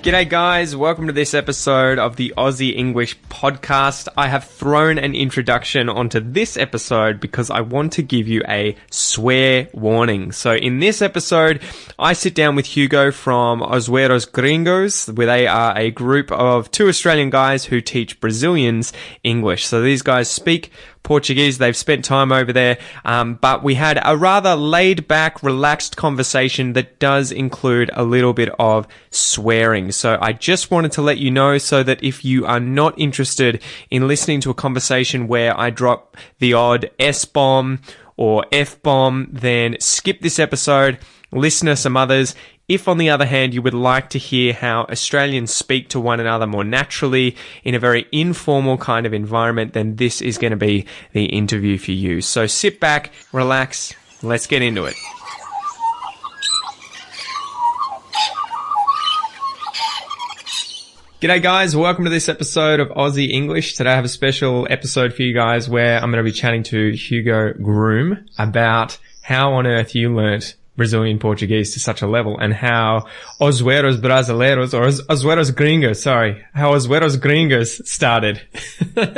G'day guys, welcome to this episode of the Aussie English Podcast. I have thrown an introduction onto this episode because I want to give you a swear warning. So in this episode, I sit down with Hugo from Os Gringos, where they are a group of two Australian guys who teach Brazilians English. So these guys speak Portuguese. They've spent time over there, but we had a rather laid-back, relaxed conversation that does include a little bit of swearing. So I just wanted to let you know so that if you are not interested in listening to a conversation where I drop the odd S-bomb or F-bomb, then skip this episode, listen to some others. If, on the other hand, you would like to hear how Australians speak to one another more naturally in a very informal kind of environment, then this is going to be the interview for you. So sit back, relax, let's get into it. G'day guys, welcome to this episode of Aussie English. Today I have a special episode for you guys where I'm going to be chatting to Hugo Groom about how on earth you learnt Brazilian Portuguese to such a level, and how Os Brasileiros, or Os Gringos, how Os Gringos started.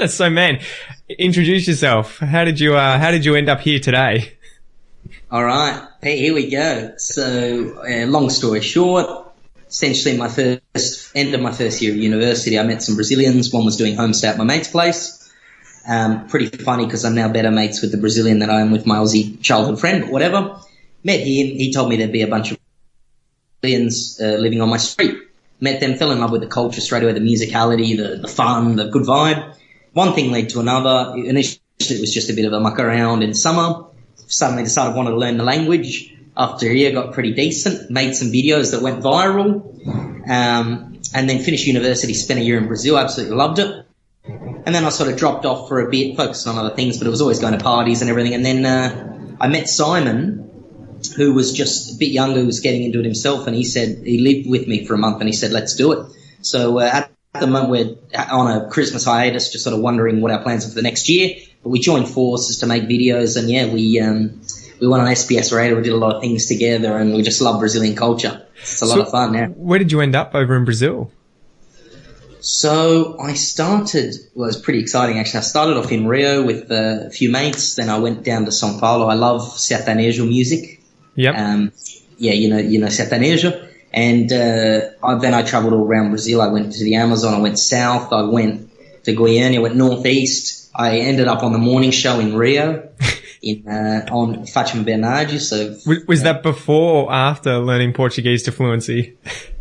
So man, introduce yourself. How did you end up here today? All right, hey, here we go. So, long story short, essentially end of my first year of university, I met some Brazilians. One was doing home stay at my mate's place. Pretty funny because I'm now better mates with the Brazilian than I am with my Aussie childhood friend, but whatever. Met him, he told me there'd be a bunch of Brazilians living on my street. Met them, fell in love with the culture straight away, the musicality, the fun, the good vibe. One thing led to another. Initially it was just a bit of a muck around in summer. Suddenly decided I wanted to learn the language. After a year, got pretty decent, made some videos that went viral, and then finished university, spent a year in Brazil, absolutely loved it. And then I sort of dropped off for a bit, focused on other things, but it was always going to parties and everything. And then I met Simon, who was just a bit younger, who was getting into it himself, and he said he lived with me for a month, and he said, let's do it. So at the moment we're on a Christmas hiatus, just sort of wondering what our plans are for the next year, but we joined forces to make videos, and yeah, we went on SBS Radio, we did a lot of things together, and we just love Brazilian culture. It's a lot of fun now. Where did you end up over in Brazil? So it was pretty exciting actually. I started off in Rio with a few mates, then I went down to São Paulo. I love sertanejo music. Yep. Yeah, you know sertanejo. And then I traveled all around Brazil. I went to the Amazon, I went south, I went to Goiânia, I went northeast. I ended up on the morning show in Rio on Fátima Bernardes. So was that before or after learning Portuguese to fluency?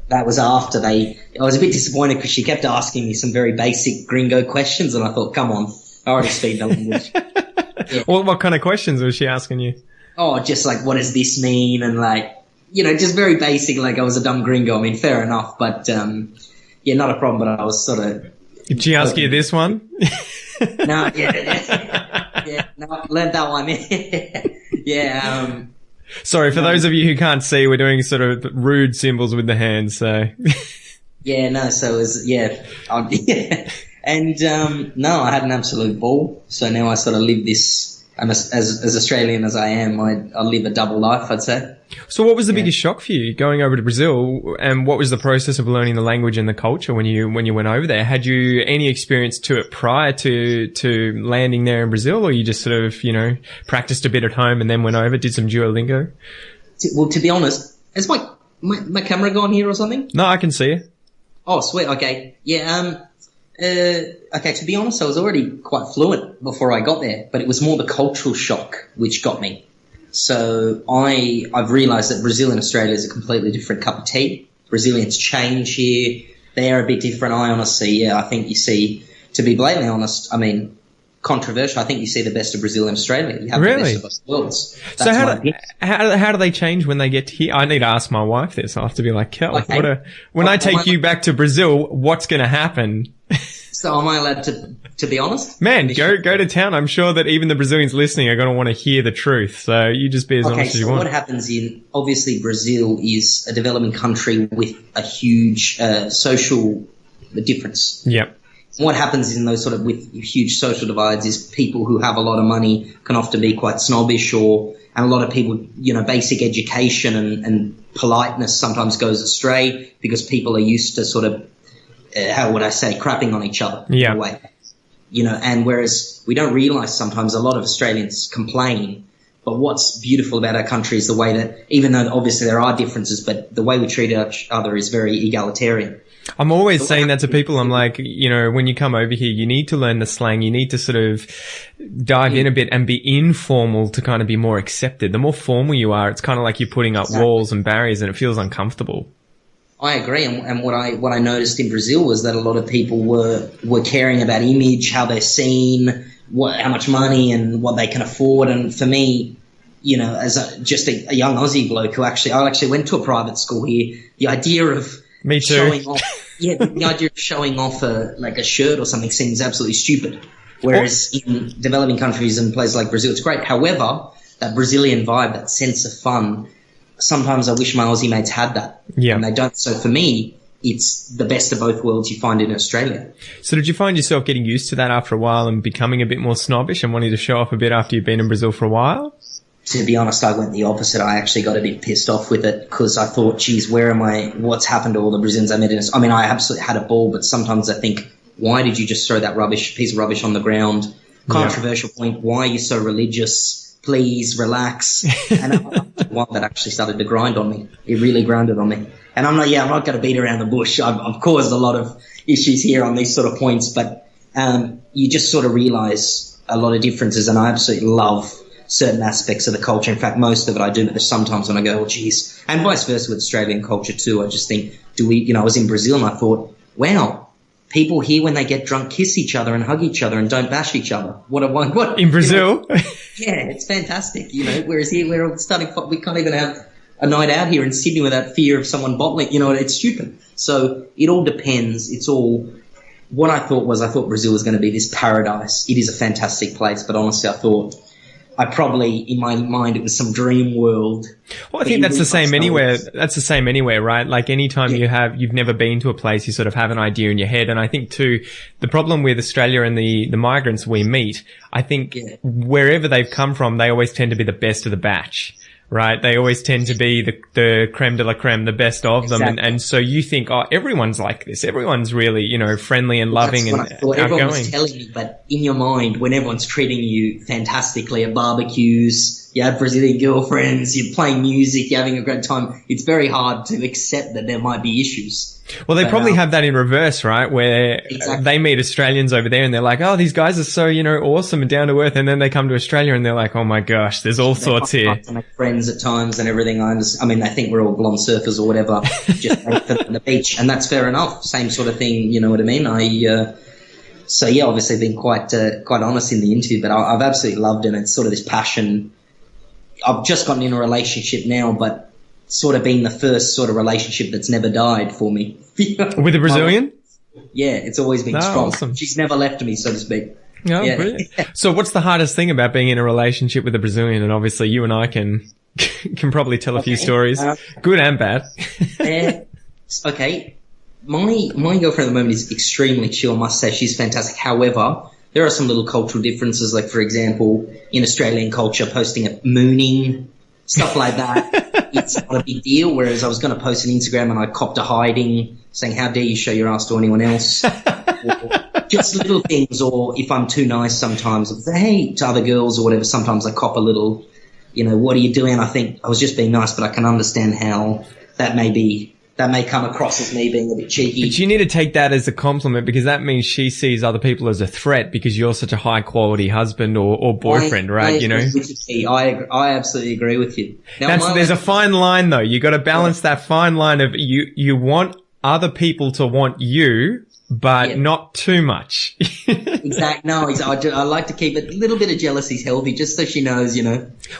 That was after. I was a bit disappointed because she kept asking me some very basic gringo questions, and I thought, come on, I already speak the language. Yeah. Well, what kind of questions was she asking you? Oh, just like, what does this mean? And like, just very basic, like I was a dumb gringo. I mean, fair enough, but yeah, not a problem, but I was sort of... Did she ask you this one? No, yeah, no, learned that one. Yeah. Sorry, for those of you who can't see, we're doing sort of rude symbols with the hands, so... Yeah, no, so it was, yeah. And, no, I had an absolute ball. So now I sort of live this, as Australian as I am, I live a double life, I'd say. So what was the biggest shock for you going over to Brazil, and what was the process of learning the language and the culture when you went over there? Had you any experience to it prior to landing there in Brazil, or you just sort of, practiced a bit at home and then went over, did some Duolingo? Well, to be honest, has my camera gone here or something? No, I can see it. Oh, sweet. Okay. Yeah. Okay, to be honest, I was already quite fluent before I got there, but it was more the cultural shock which got me. So I've realised that Brazil and Australia is a completely different cup of tea. Brazilians change here. They're a bit different. I think you see, to be blatantly honest, I mean, controversial, I think you see the best of Brazil and Australia. You have the best of both worlds. So how do they change when they get here? I need to ask my wife this. I'll have to be like, Kel, when I take you back to Brazil, what's going to happen? So am I allowed to be honest? Man, go to town. I'm sure that even the Brazilians listening are going to want to hear the truth. So you just be as honest as you want. Okay, so what happens obviously Brazil is a developing country with a huge social difference. Yep. What happens in those with huge social divides is people who have a lot of money can often be quite snobbish or And a lot of people, basic education and politeness sometimes goes astray because people are used to sort of, how would I say, crapping on each other in a way. And whereas we don't realize sometimes a lot of Australians complain, but what's beautiful about our country is the way that, even though obviously there are differences, but the way we treat each other is very egalitarian. I'm always saying that to people. I'm like, when you come over here, you need to learn the slang. You need to sort of dive in a bit and be informal to kind of be more accepted. The more formal you are, it's kind of like you're putting up walls and barriers and it feels uncomfortable. I agree. And what I noticed in Brazil was that a lot of people were caring about image, how they're seen, how much money and what they can afford. And for me, as just a young Aussie bloke I actually went to a private school here, the idea of Me too. showing off, the idea of showing off a shirt or something seems absolutely stupid. Whereas in developing countries and places like Brazil, it's great. However, that Brazilian vibe, that sense of fun, sometimes I wish my Aussie mates had that. Yeah. And they don't. So for me, it's the best of both worlds you find in Australia. So did you find yourself getting used to that after a while and becoming a bit more snobbish and wanting to show off a bit after you've been in Brazil for a while? To be honest, I went the opposite. I actually got a bit pissed off with it because I thought, geez, what's happened to all the Brazilians I met in Australia? I mean, I absolutely had a ball, but sometimes I think, why did you just throw that piece of rubbish on the ground? Controversial point. Why are you so religious? Please relax. And after a while, that actually started to grind on me. It really grounded on me. And I'm not going to beat around the bush. I've caused a lot of issues here on these sort of points, but you just sort of realize a lot of differences, and I absolutely love certain aspects of the culture. In fact, most of it I do, but there's sometimes when I go, oh, geez. And vice versa with Australian culture too. I just think, I was in Brazil and I thought, wow, people here when they get drunk kiss each other and hug each other and don't bash each other. What in Brazil? Yeah, it's fantastic, whereas here we're all we can't even have a night out here in Sydney without fear of someone bottling, it's stupid. So it all depends. It's all, what I thought Brazil was going to be this paradise. It is a fantastic place, but honestly I thought, in my mind, it was some dream world. Well, I think that's the same anywhere. That's the same anywhere, right? Like anytime you've never been to a place, you sort of have an idea in your head. And I think too, the problem with Australia and the migrants we meet, I think wherever they've come from, they always tend to be the best of the batch. Right? They always tend to be the creme de la creme, the best of them. Exactly. And so you think, oh, everyone's like this. Everyone's really, friendly and loving and outgoing. Everyone was telling me, but in your mind, when everyone's treating you fantastically at barbecues, you have Brazilian girlfriends, you're playing music, you're having a great time, it's very hard to accept that there might be issues. Well, they probably have that in reverse, right? Where they meet Australians over there and they're like, oh, these guys are so, awesome and down to earth. And then they come to Australia and they're like, oh my gosh, there's all sorts here. To make friends at times and everything. I mean, they think we're all blonde surfers or whatever, just on the beach. And that's fair enough. Same sort of thing. You know what I mean? Obviously been quite honest in the interview, but I've absolutely loved it. It's sort of this passion. I've just gotten in a relationship now, but sort of been the first sort of relationship that's never died for me. With a Brazilian? Yeah, it's always been strong. Awesome. She's never left me, so to speak. Oh, yeah. Brilliant. So what's the hardest thing about being in a relationship with a Brazilian? And obviously you and I can probably tell a few stories, good and bad. Okay. My girlfriend at the moment is extremely chill, I must say. She's fantastic. However, there are some little cultural differences, like, for example, in Australian culture, posting a mooning, stuff like that, it's not a big deal, whereas I was going to post on Instagram and I copped a hiding, saying, how dare you show your ass to anyone else? Or just little things, or if I'm too nice sometimes, I'll say, hey, to other girls or whatever, sometimes I cop a little, what are you doing? I think I was just being nice, but I can understand how that may come across as me being a bit cheeky. But you need to take that as a compliment, because that means she sees other people as a threat because you're such a high quality husband or boyfriend, right? I absolutely agree with you. Now, there's a fine line though. You got to balance that fine line of you want other people to want you, but not too much. Exactly. No, I like to keep a little bit of jealousy healthy, just so she knows,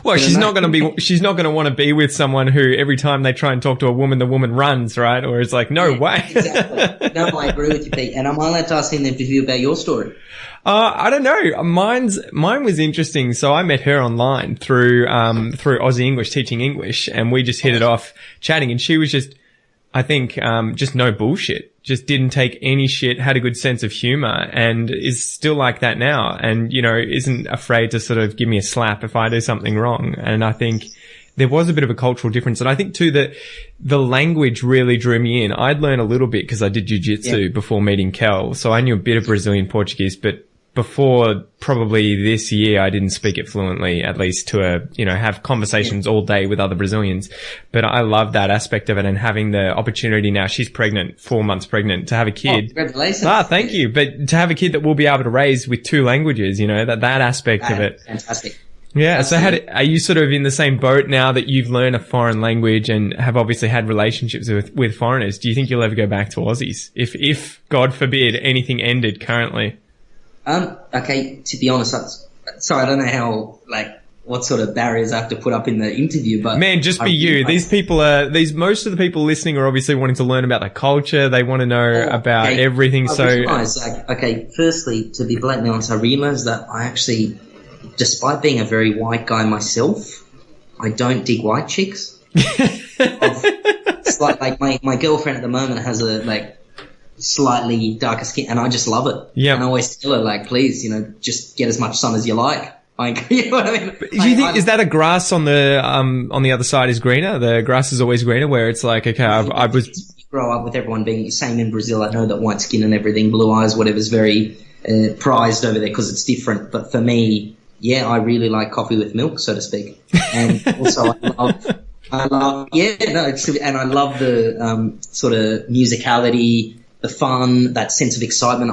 Well, she's not going to want to be with someone who every time they try and talk to a woman, the woman runs, right? Or is like, no way. Exactly. No, I agree with you, Pete. And am I allowed to ask him to hear about your story? I don't know. Mine was interesting. So I met her online through Aussie English, teaching English, and we just hit it off chatting, and she was just I think, just no bullshit. Just didn't take any shit, had a good sense of humor, and is still like that now. And, you know, isn't afraid to sort of give me a slap if I do something wrong. And I think there was a bit of a cultural difference. And I think too that the language really drew me in. I'd learned a little bit because I did jiu-jitsu before meeting Kel. So I knew a bit of Brazilian Portuguese, but before probably this year, I didn't speak it fluently, at least to have conversations all day with other Brazilians. But I love that aspect of it, and having the opportunity now. She's pregnant, 4 months pregnant, to have a kid. Oh, congratulations. Thank you. But to have a kid that we'll be able to raise with 2 languages, that aspect of it. Fantastic. Yeah. So are you sort of in the same boat now that you've learned a foreign language and have obviously had relationships with foreigners? Do you think you'll ever go back to Aussies? If God forbid anything ended currently? Okay, to be honest, sorry, I don't know what sort of barriers I have to put up in the interview, but... Man, just be you. These people most of the people listening are obviously wanting to learn about the culture. They want to know about everything. I realize, firstly, to be blatantly honest, I realize that I actually, despite being a very white guy myself, I don't dig white chicks. It's like my girlfriend at the moment has a, slightly darker skin, and I just love it. Yeah. And I always tell her, please, just get as much sun as you like. You know what I mean? Do you think, is that a grass on the other side is greener? The grass is always greener, where it's like, okay, I was... You grow up with everyone being the same in Brazil. I know that white skin and everything, blue eyes, whatever's very prized over there because it's different. But for me, I really like coffee with milk, so to speak. And also I love the sort of musicality, the fun, that sense of excitement.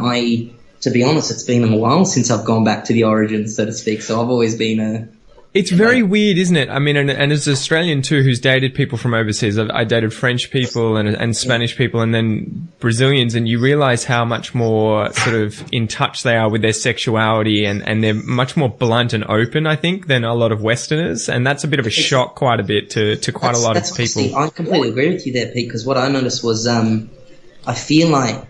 To be honest, it's been a while since I've gone back to the origins, so to speak. So I've always been It's very weird, isn't it? I mean, and as an Australian too, who's dated people from overseas, I dated French people and Spanish people and then Brazilians, and you realize how much more sort of in touch they are with their sexuality, and they're much more blunt and open, I think, than a lot of Westerners. And that's a bit of a shock quite a bit to quite a lot of people. Honestly, I completely agree with you there, Pete, because what I noticed was, I feel like,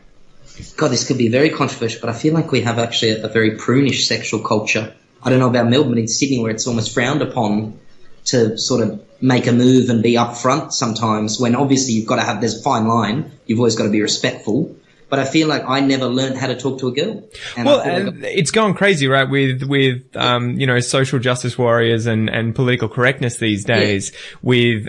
God, this could be very controversial, but I feel like we have actually a very prunish sexual culture. I don't know about Melbourne, in Sydney, where it's almost frowned upon to sort of make a move and be upfront sometimes, when obviously there's a fine line. You've always got to be respectful. But I feel like I never learned how to talk to a girl. And it's gone crazy, right? With social justice warriors and political correctness these days, with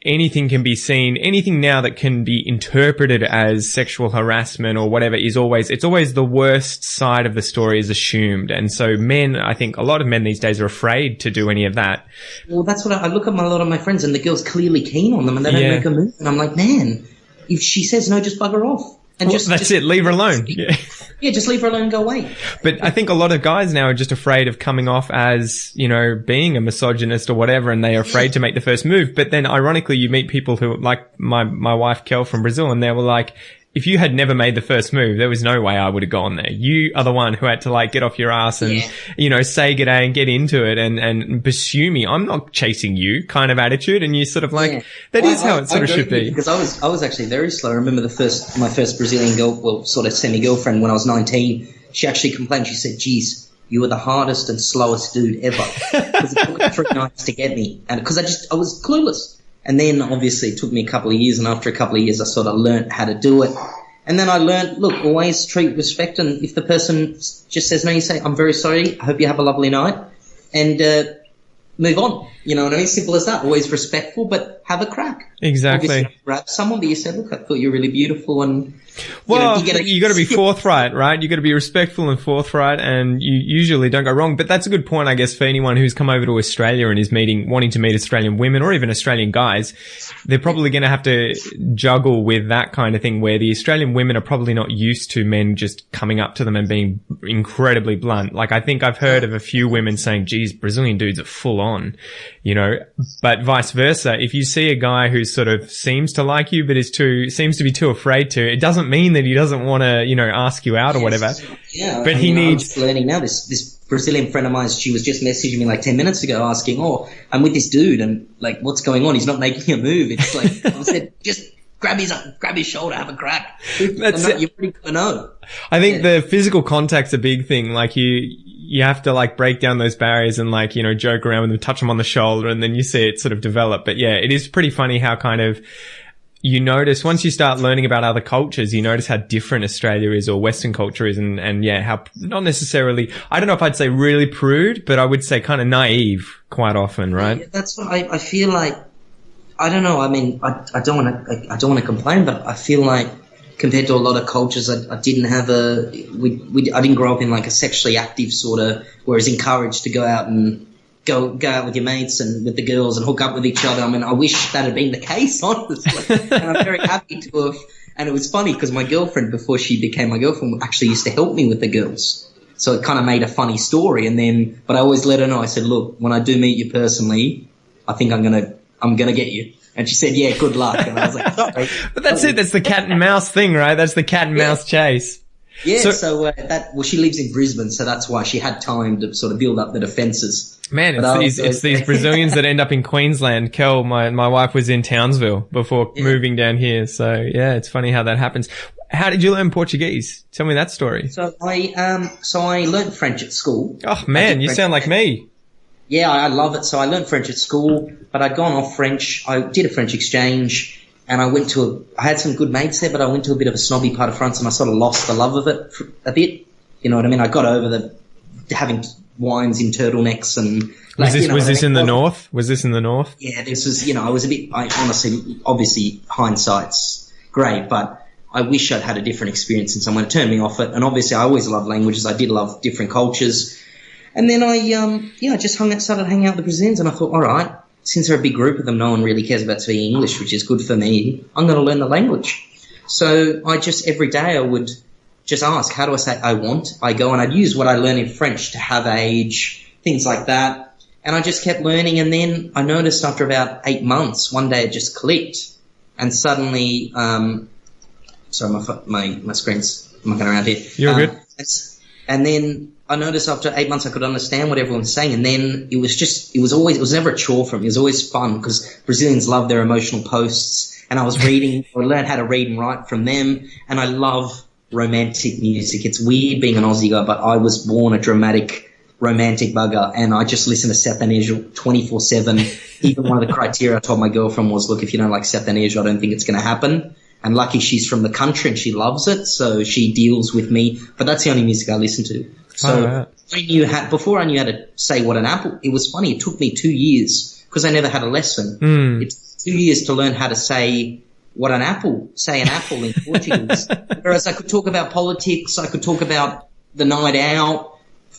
anything can be seen, anything now that can be interpreted as sexual harassment or whatever it's always the worst side of the story is assumed. And so I think a lot of men these days are afraid to do any of that. Well, that's what I look at a lot of my friends, and the girl's clearly keen on them and they don't make a move. And I'm like, man, if she says no, just bugger off. And that's it. Leave her alone. Yeah, just leave her alone and go away. But I think a lot of guys now are just afraid of coming off as, being a misogynist or whatever, and they are afraid to make the first move. But then ironically, you meet people who, like my wife Kel from Brazil, and they were like, if you had never made the first move, there was no way I would have gone there. You are the one who had to get off your ass and, say good day and get into it and pursue me. I'm not chasing you kind of attitude. And you sort of that is how it sort of should be. Because I was actually very slow. I remember my first Brazilian girl, well, sort of semi-girlfriend when I was 19, she actually complained. She said, geez, you were the hardest and slowest dude ever. Because it took me 3 nights to get me. And because I was clueless. And then obviously it took me a couple of years, and after a couple of years I sort of learnt how to do it. And then I learned, look, always treat respect, and if the person just says no, you say, I'm very sorry, I hope you have a lovely night, and move on. You know what I mean? Simple as that. Always respectful, but have a crack. Exactly. Obviously, grab someone, but you said, look, I thought you were really beautiful, and you got to be forthright, right? You got to be respectful and forthright, and you usually don't go wrong. But that's a good point, I guess, for anyone who's come over to Australia and is wanting to meet Australian women or even Australian guys. They're probably going to have to juggle with that kind of thing, where the Australian women are probably not used to men just coming up to them and being incredibly blunt. Like, I think I've heard of a few women saying, geez, Brazilian dudes are full on, but vice versa. If you see a guy who sort of seems to like you, but seems to be too afraid to, it doesn't mean that he doesn't want to, ask you out or whatever. Yeah. But he needs... I'm learning now. This Brazilian friend of mine, she was just messaging me 10 minutes ago asking, I'm with this dude and what's going on? He's not making a move. It's I said, just grab his shoulder, have a crack. That's it. You're pretty gonna know. I think the physical contact's a big thing. You have to break down those barriers and joke around with them, touch them on the shoulder, and then you see it sort of develop. But yeah, it is pretty funny how kind of, you notice once you start learning about other cultures, you notice how different Australia is or Western culture is, and yeah, how not necessarily, I don't know if I'd say really prude, but I would say kind of naive quite often, right? Yeah, that's what I feel like. I don't know. I mean, I don't want to complain, but I feel like compared to a lot of cultures, I didn't have I didn't grow up in like a sexually active sort of, where I was encouraged to go out with your mates and with the girls and hook up with each other. I mean, I wish that had been the case, honestly. And I'm very happy to have. And it was funny because my girlfriend, before she became my girlfriend, actually used to help me with the girls. So it kind of made a funny story. But I always let her know. I said, look, when I do meet you personally, I think I'm gonna get you. And she said, yeah, good luck. And I was like, sorry. But that's it. That's the cat and mouse thing, right? That's the cat and mouse chase. Yeah. So she lives in Brisbane, so that's why she had time to sort of build up the defences. Man, it's these Brazilians that end up in Queensland. Kel, my wife was in Townsville before moving down here. So yeah, it's funny how that happens. How did you learn Portuguese? Tell me that story. So I learned French at school. Oh man, you sound like me. Yeah, I love it. So I learned French at school, but I'd gone off French. I did a French exchange, and I had some good mates there, but I went to a bit of a snobby part of France, and I sort of lost the love of it a bit. You know what I mean? I got over having wines in turtlenecks and... Was this in the north? Was this in the north? Yeah, this was, I was obviously hindsight's great, but I wish I'd had a different experience and someone turned me off it. And obviously I always loved languages. I did love different cultures. And then I just started hanging out with the Brazilians, and I thought, all right, since they're a big group of them, no one really cares about speaking English, which is good for me. I'm going to learn the language. So every day I would just ask, how do I say I want? I go and I'd use what I learned in French to have age, things like that. And I just kept learning. And then I noticed after about 8 months, one day it just clicked. And suddenly, sorry, my screen's mucking around here. You're good. And then I noticed after 8 months I could understand what everyone was saying, and then it was never a chore for me. It was always fun because Brazilians love their emotional posts, and I learned how to read and write from them, and I love romantic music. It's weird being an Aussie guy, but I was born a dramatic romantic bugger, and I just listen to sertanejo 24/7. Even one of the criteria I told my girlfriend was, look, if you don't like sertanejo, I don't think it's going to happen. And lucky she's from the country and she loves it, so she deals with me. But that's the only music I listen to. So before I knew how to say what an apple, it was funny. It took me 2 years because I never had a lesson. It took 2 years to learn how to say an apple in Portuguese. Whereas I could talk about politics, I could talk about the night out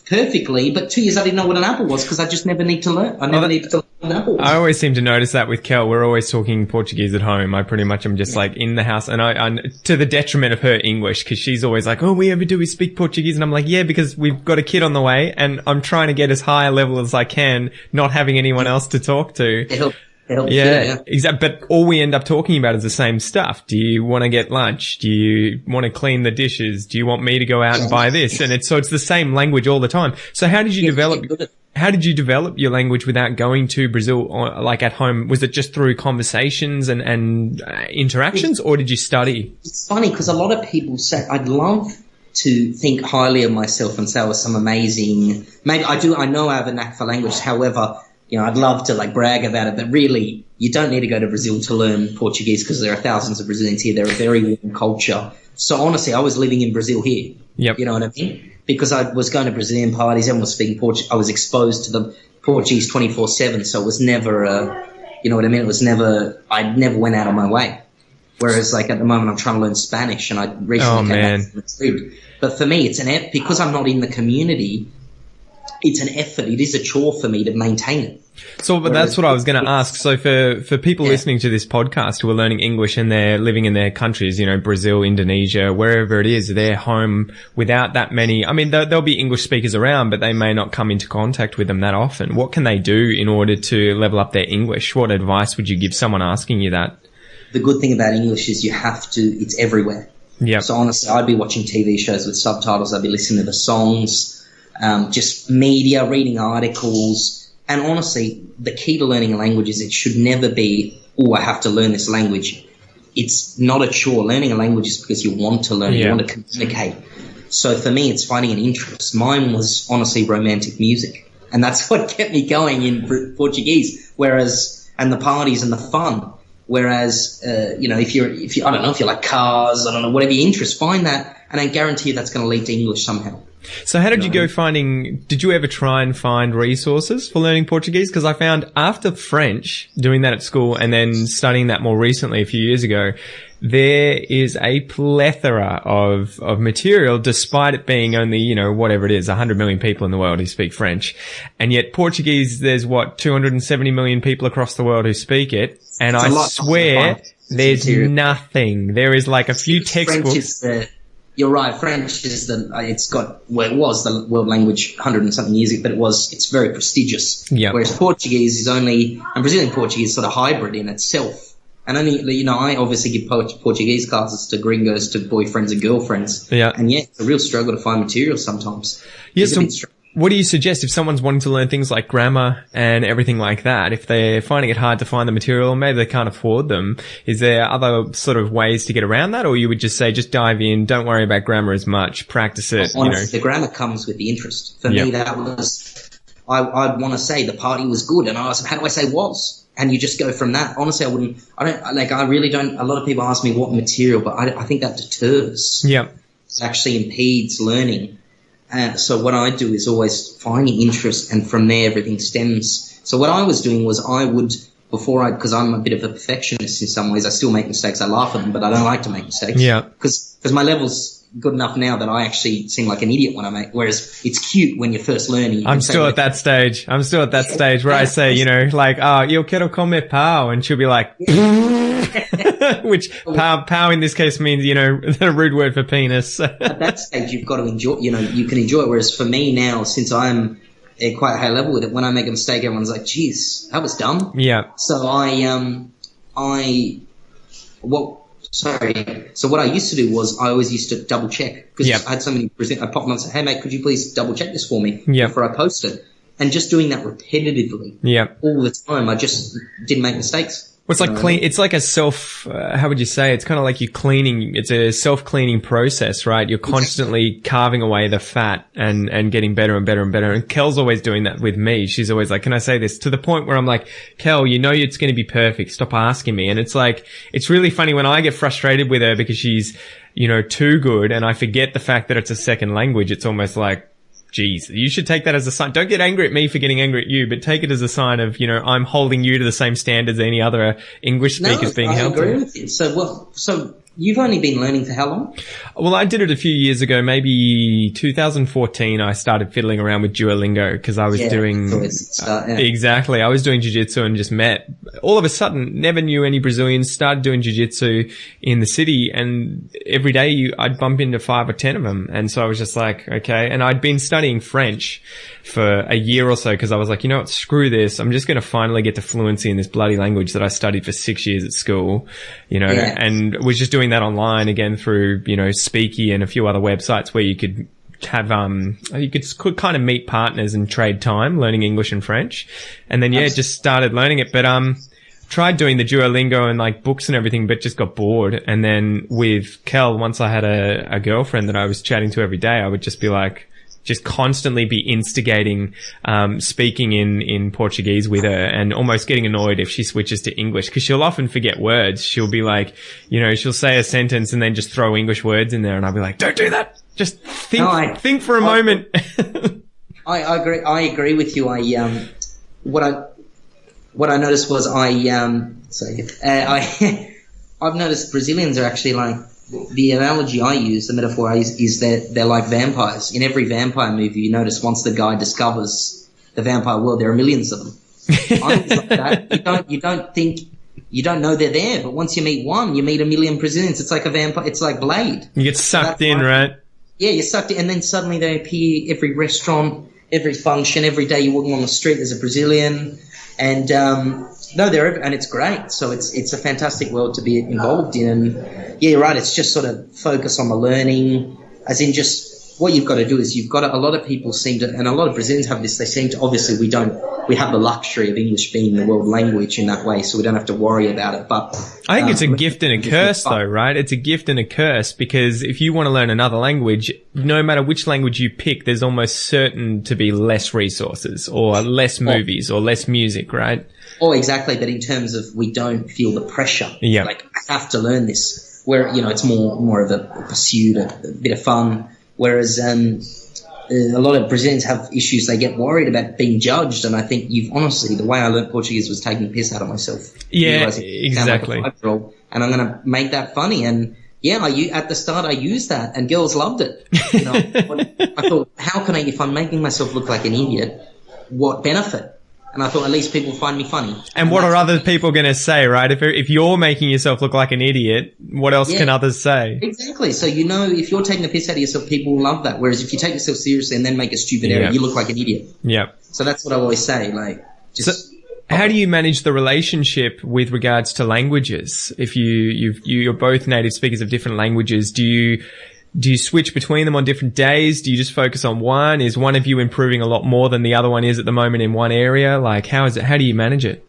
perfectly, but 2 years I didn't know what an apple was because I just never need to learn. I never needed to learn what an apple was. I always seem to notice that with Kel. We're always talking Portuguese at home. I pretty much am just like in the house, and I to the detriment of her English, because she's always like, oh, we speak Portuguese, and I'm like, yeah, because we've got a kid on the way, and I'm trying to get as high a level as I can, not having anyone else to talk to. It helps. Yeah, exactly. But all we end up talking about is the same stuff. Do you want to get lunch? Do you want to clean the dishes? Do you want me to go out and buy this? And it's the same language all the time. So how did you develop your language without going to Brazil, like at home? Was it just through conversations and interactions, or did you study? It's funny because a lot of people say, I'd love to think highly of myself and say I was some amazing, maybe I know I have a knack for language. However, I'd love to brag about it, but really you don't need to go to Brazil to learn Portuguese because there are thousands of Brazilians here. They're a very warm culture. So honestly, I was living in Brazil here. Yep. You know what I mean? Because I was going to Brazilian parties, everyone was speaking Portuguese. I was exposed to the Portuguese 24/7. So it was never, you know what I mean? I never went out of my way. Whereas at the moment I'm trying to learn Spanish, and I recently came back from Madrid. But for me, it's because I'm not in the community, it's an effort. It is a chore for me to maintain it. So, but that's what I was going to ask. So for people listening to this podcast who are learning English and they're living in their countries, Brazil, Indonesia, wherever it is, they're home without that many. I mean, there'll be English speakers around, but they may not come into contact with them that often. What can they do in order to level up their English? What advice would you give someone asking you that? The good thing about English is it's everywhere. Yeah. So honestly, I'd be watching TV shows with subtitles. I'd be listening to the songs. Just media, reading articles. And honestly, the key to learning a language is it should never be, I have to learn this language. It's not a chore. Learning a language is because you want to learn, you want to communicate. So for me, it's finding an interest. Mine was honestly romantic music. And that's what kept me going in Portuguese. And the parties and the fun. Whereas, if you I don't know, if you like cars, I don't know, whatever your interest, find that, and I guarantee you that's going to lead to English somehow. So how did you go did you ever try and find resources for learning Portuguese? Because I found after French, doing that at school and then studying that more recently a few years ago, there is a plethora of material, despite it being only, whatever it is, 100 million people in the world who speak French. And yet Portuguese, there's 270 million people across the world who speak it. And I swear there's nothing. There is like a few textbooks. You're right. French is it was the world language 100 and something years ago, but it's very prestigious. Yep. Whereas Portuguese is and Brazilian Portuguese is sort of hybrid in itself. And only, I obviously give Portuguese classes to gringos, to boyfriends and girlfriends. Yeah. And it's a real struggle to find material sometimes. Yeah. So what do you suggest if someone's wanting to learn things like grammar and everything like that? If they're finding it hard to find the material, maybe they can't afford them, is there other sort of ways to get around that? Or you would just say, just dive in, don't worry about grammar as much, practice it. Honestly, the grammar comes with the interest. For me, that was, I'd want to say the party was good. And I asked, how do I say was? And you just go from that. Honestly, I really don't, a lot of people ask me what material, but I think that deters. Yeah. It actually impedes learning. So what I do is always finding interest, and from there everything stems. So what I was doing was because I'm a bit of a perfectionist in some ways. I still make mistakes. I laugh at them, but I don't like to make mistakes. Yeah. Because my level's good enough now that I actually seem like an idiot when I make, whereas it's cute when you're first learning. I'm still at that stage where I say, eu quero comer pau, and she'll be like, which pau in this case means, a rude word for penis. At that stage, you've got to enjoy, you can enjoy it. Whereas for me now, since I'm at quite a high level with it, when I make a mistake, everyone's like, geez, that was dumb. Yeah. So So what I used to do was I always used to double check, because I had so many I popped them and said, hey mate, could you please double check this for me before I post it? And just doing that repetitively all the time, I just didn't make mistakes. Well, it's like clean. It's like a how would you say? It's kind of like you're cleaning. It's a self-cleaning process, right? You're constantly carving away the fat and getting better and better and better. And Kel's always doing that with me. She's always like, can I say this? To the point where I'm like, Kel, it's going to be perfect. Stop asking me. And it's like, it's really funny when I get frustrated with her because she's, too good, and I forget the fact that it's a second language. It's almost like, geez, you should take that as a sign. Don't get angry at me for getting angry at you, but take it as a sign of, I'm holding you to the same standards any other English speakers being held to. I agree with you. So you've only been learning for how long? Well, I did it a few years ago, maybe 2014. I started fiddling around with Duolingo because I was doing exactly. I was doing jiu-jitsu and just met. All of a sudden, never knew any Brazilians. Started doing jiu-jitsu in the city, and every day I'd bump into 5 or 10 of them. And so I was just like, okay. And I'd been studying French for a year or so because I was like, what, screw this. I'm just going to finally get to fluency in this bloody language that I studied for 6 years at school, and was just doing that online again through, Speaky and a few other websites where you could have, you could kind of meet partners and trade time learning English and French. And then, just started learning it. But, tried doing the Duolingo and like books and everything, but just got bored. And then with Kel, once I had a girlfriend that I was chatting to every day, I would just be like, just constantly be instigating, speaking in Portuguese with her, and almost getting annoyed if she switches to English, because she'll often forget words. She'll be like, she'll say a sentence and then just throw English words in there, and I'll be like, don't do that. Just think for a moment. I agree. I agree with you. What I noticed was I've noticed Brazilians are actually like, the analogy I use, the metaphor I use, is that they're like vampires. In every vampire movie, you notice once the guy discovers the vampire world, there are millions of them. I'm like that. You don't know they're there, but once you meet one, you meet a million Brazilians. It's like a vampire. It's like Blade. You get sucked in, right? Yeah, you're sucked in, and then suddenly they appear every restaurant, every function, every day you're walking on the street, there's a Brazilian. And and it's great. So it's a fantastic world to be involved in. And yeah, you're right. It's just sort of focus on the learning, as in just what you've got to do is a lot of people seem to, and a lot of Brazilians have this, they seem to, obviously we have the luxury of English being the world language in that way, so we don't have to worry about it. But I think it's a gift and a curse though, right? It's a gift and a curse, because if you want to learn another language, no matter which language you pick, there's almost certain to be less resources or less movies or less music, right? Oh, exactly. But in terms of, we don't feel the pressure. Yeah. Like, I have to learn this, where, it's more of a pursuit, a bit of fun. Whereas a lot of Brazilians have issues. They get worried about being judged. And I think honestly, the way I learned Portuguese was taking the piss out of myself. Yeah, exactly. Like and I'm going to make that funny. And yeah, at the start I used that, and girls loved it. I thought, if I'm making myself look like an idiot, what benefit? And I thought, at least people find me funny. And what are other people going to say, right? If you're making yourself look like an idiot, what else can others say? Exactly. So, if you're taking the piss out of yourself, people will love that. Whereas if you take yourself seriously and then make a stupid error, you look like an idiot. Yeah. So that's what I always say. How do you manage the relationship with regards to languages? If you're both native speakers of different languages, do you switch between them on different days? Do you just focus on one? Is one of you improving a lot more than the other one is at the moment in one area? Like, how do you manage it?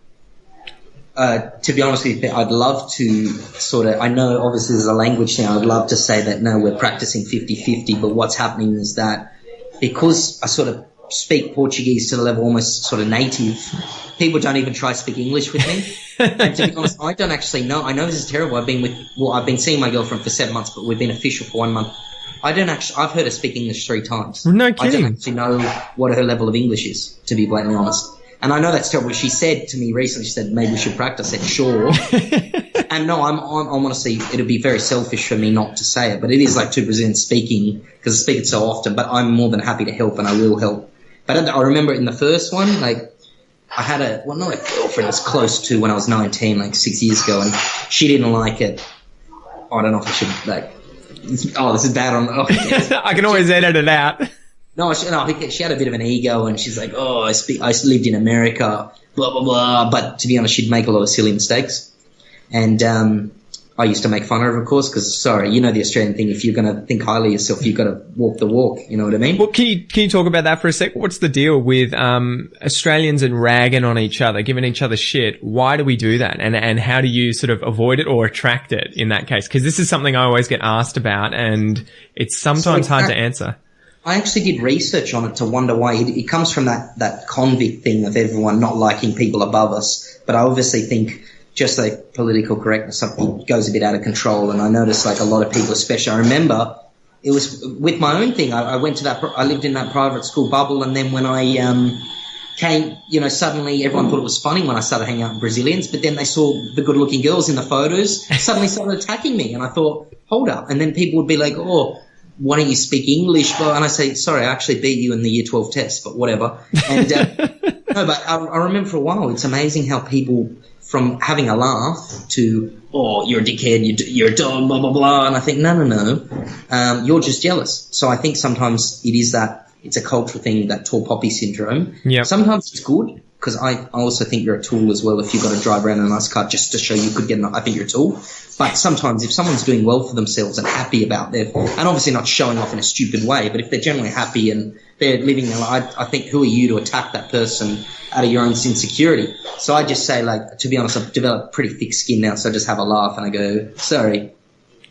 To be honest with you, I'd love to I know obviously there's a language now, I'd love to say that no, we're practicing 50-50, but what's happening is that because I sort of speak Portuguese to the level almost sort of native, people don't even try to speak English with me. And to be honest, I don't actually know. I know this is terrible. I've been seeing my girlfriend for 7 months, but we've been official for 1 month. I've heard her speak English 3 times. No kidding. I don't actually know what her level of English is, to be blatantly honest. And I know that's terrible. She said to me recently, she said, maybe we should practice. I said, sure. And no, I'm honestly, it'd be very selfish for me not to say it, but it is like two Brazilians speaking, because I speak it so often, but I'm more than happy to help, and I will help. But I remember in the first one, like, I had not a girlfriend, it was close to when I was 19, like 6 years ago, and she didn't like it. I don't know if I should, this is bad I can always edit it out. No, she had a bit of an ego, and she's like, I lived in America, blah, blah, blah. But to be honest, she'd make a lot of silly mistakes. And I used to make fun of her, of course, because, the Australian thing, if you're going to think highly of yourself, you've got to walk the walk, you know what I mean? Well, can you talk about that for a sec? What's the deal with Australians and ragging on each other, giving each other shit? Why do we do that? And how do you sort of avoid it or attract it in that case? Because this is something I always get asked about, and it's sometimes hard to answer. I actually did research on it to wonder why. It comes from that convict thing of everyone not liking people above us. But I obviously think just like political correctness, something goes a bit out of control. And I noticed like a lot of people, especially, I remember it was with my own thing. I went to I lived in that private school bubble. And then when I came, suddenly everyone thought it was funny when I started hanging out with Brazilians. But then they saw the good looking girls in the photos, suddenly started attacking me. And I thought, hold up. And then people would be like, why don't you speak English? Well, and I say, sorry, I actually beat you in the year 12 test, but whatever. And no, but I remember for a while, it's amazing how people, from having a laugh to, you're a dickhead, you're a dog, blah, blah, blah. And I think, no, you're just jealous. So I think sometimes it is it's a cultural thing, that tall poppy syndrome. Yep. Sometimes it's good, because I also think you're a tool as well. If you've got to drive around in a nice car just to show you could get I think you're a tool. But sometimes if someone's doing well for themselves and happy about and obviously not showing off in a stupid way, but if they're generally happy and they're living their life, I think who are you to attack that person out of your own insecurity? So I just say, like, to be honest, I've developed pretty thick skin now, so I just have a laugh and I go, sorry.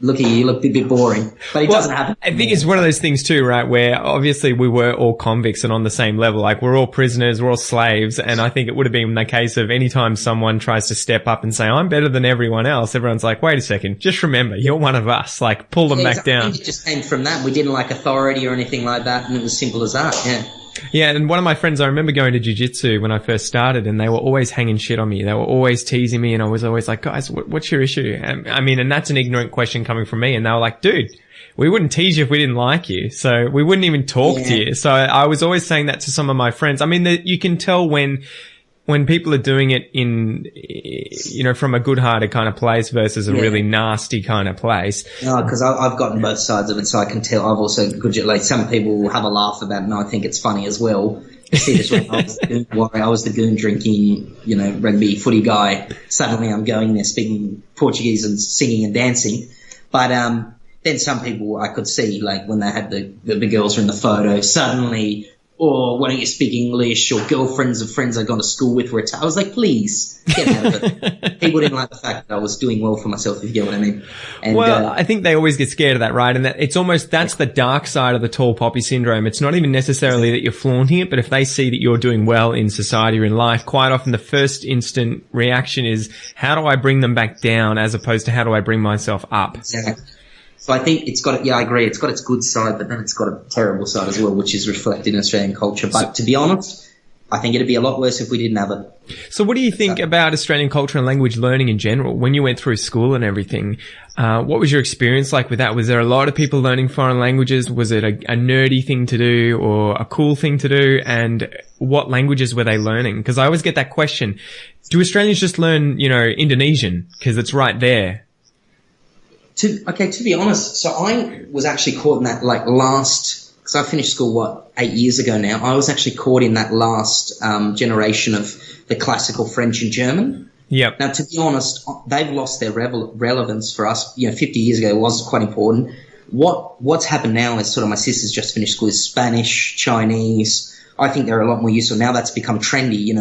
Look at you look a bit boring. But it doesn't happen. I think it's one of those things too, right, where obviously we were all convicts and on the same level. Like, we're all prisoners, we're all slaves. And I think it would have been the case of any time someone tries to step up and say, I'm better than everyone else, everyone's like, wait a second, just remember, you're one of us. Like, pull them back down. I think it just came from that. We didn't like authority or anything like that, and it was simple as that, yeah. Yeah, and one of my friends, I remember going to jiu-jitsu when I first started, and they were always hanging shit on me. They were always teasing me, and I was always like, guys, what's your issue? And that's an ignorant question coming from me. And they were like, dude, we wouldn't tease you if we didn't like you. So we wouldn't even talk to you. So I was always saying that to some of my friends. I mean, you can tell when people are doing it in, from a good-hearted kind of place versus a really nasty kind of place. No, because I've gotten both sides of it, so I can tell. I've also, like, some people will have a laugh about it, and I think it's funny as well. See this when I was the goon drinking, rugby footy guy. Suddenly I'm going there speaking Portuguese and singing and dancing. But then some people I could see, like when they had the girls were in the photo, suddenly, why don't you speak English? Or girlfriends of friends I'd gone to school with were I was like, please, get out of it. People didn't like the fact that I was doing well for myself, if you get what I mean. And, I think they always get scared of that, right? And that it's almost, that's the dark side of the tall poppy syndrome. It's not even necessarily that you're flaunting it, but if they see that you're doing well in society or in life, quite often the first instant reaction is, how do I bring them back down, as opposed to how do I bring myself up? Exactly. So I think it's got, I agree, it's got its good side, but then it's got a terrible side as well, which is reflected in Australian culture. But to be honest, I think it'd be a lot worse if we didn't have it. So what do you think about Australian culture and language learning in general? When you went through school and everything, what was your experience like with that? Was there a lot of people learning foreign languages? Was it a nerdy thing to do or a cool thing to do? And what languages were they learning? Because I always get that question. Do Australians just learn, Indonesian? Because it's right there. To be honest, so I was actually caught in that because I finished school, 8 years ago now. I was actually caught in that last generation of the classical French and German. Yep. Now, to be honest, they've lost their relevance for us. 50 years ago it was quite important. What's happened now is sort of my sister's just finished school is Spanish, Chinese. I think they're a lot more useful. Now that's become trendy,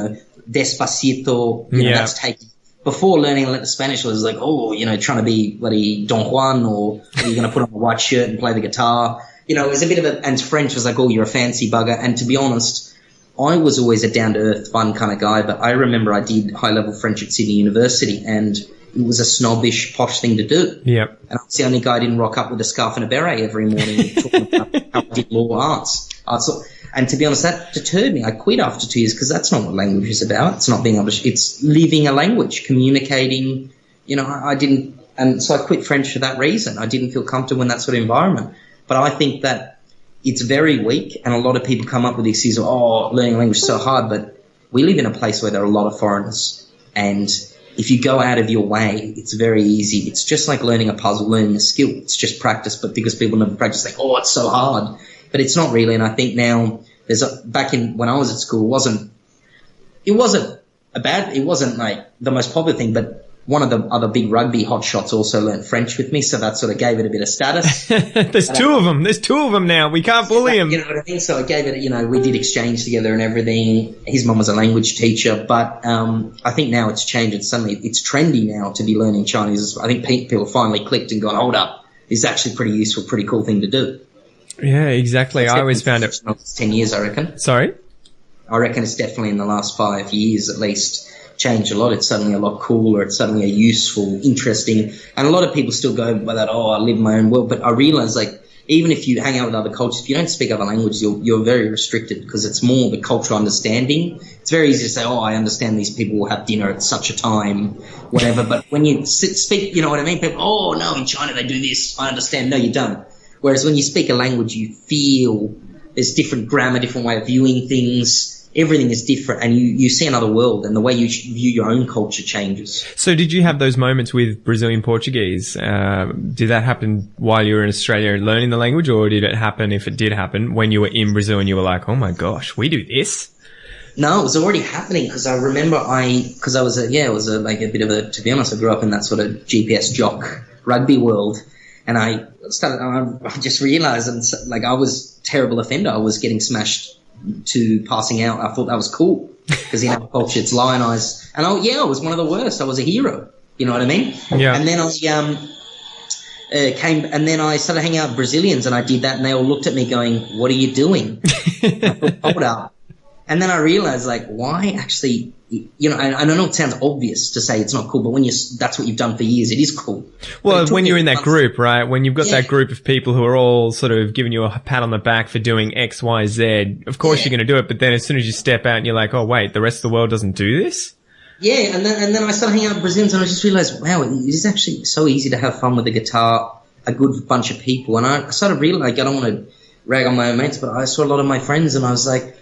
Despacito, that's taken. Before learning Spanish was like, trying to be bloody Don Juan, or you're going to put on a white shirt and play the guitar. It was a bit of and French was like, you're a fancy bugger. And to be honest, I was always a down-to-earth, fun kind of guy, but I remember I did high-level French at Sydney University, and it was a snobbish, posh thing to do. Yep. And I was the only guy who didn't rock up with a scarf and a beret every morning talking about how I did law arts. And to be honest, that deterred me. I quit after 2 years because that's not what language is about. It's not being able to, it's living a language, communicating. I didn't, and so I quit French for that reason. I didn't feel comfortable in that sort of environment. But I think that it's very weak, and a lot of people come up with the excuse of, learning a language is so hard. But we live in a place where there are a lot of foreigners, and if you go out of your way, it's very easy. It's just like learning a puzzle, learning a skill. It's just practice, but because people never practice, like, it's so hard. But it's not really, and I think now back when I was at school, it wasn't like the most popular thing, but one of the other big rugby hotshots also learnt French with me, so that sort of gave it a bit of status. There's two of them now. We can't bully him. You know what I mean? So it gave it, we did exchange together and everything. His mum was a language teacher, but I think now it's changed, and suddenly it's trendy now to be learning Chinese. I think people finally clicked and gone, hold up, this is actually pretty useful, pretty cool thing to do. Yeah, exactly. I always found it 10 years, I reckon. Sorry? I reckon it's definitely in the last 5 years at least changed a lot. It's suddenly a lot cooler. It's suddenly a useful, interesting, and a lot of people still go by that, I live in my own world. But I realize, even if you hang out with other cultures, if you don't speak other languages, you're very restricted, because it's more the cultural understanding. It's very easy to say, I understand these people will have dinner at such a time, whatever. But when you speak, you know what I mean? People, no, in China they do this. I understand. No, you don't. Whereas when you speak a language, you feel there's different grammar, different way of viewing things. Everything is different, and you see another world, and the way you view your own culture changes. So did you have those moments with Brazilian Portuguese? Did that happen while you were in Australia learning the language, or did it happen, if it did happen, when you were in Brazil and you were like, oh my gosh, we do this? No, it was already happening, because I remember it was a bit of a, to be honest, I grew up in that sort of GPS jock rugby world. And I just realized, and I was a terrible offender. I was getting smashed to passing out. I thought that was cool, because in our culture it's lionized. And I was one of the worst. I was a hero. You know what I mean? Yeah. And then I started hanging out with Brazilians, and I did that, and they all looked at me going, "What are you doing?" I thought, hold up. And then I realized, why actually, and I know it sounds obvious to say it's not cool, but when that's what you've done for years, it is cool. Well, when you're in that group, right? When you've got that group of people who are all sort of giving you a pat on the back for doing X, Y, Z, of course you're going to do it, but then as soon as you step out and you're like, oh wait, the rest of the world doesn't do this? Yeah, and then I started hanging out with Brazilians, and I just realized, wow, it is actually so easy to have fun with the guitar, a good bunch of people. And I started realizing, I don't want to rag on my own mates, but I saw a lot of my friends, and I was like,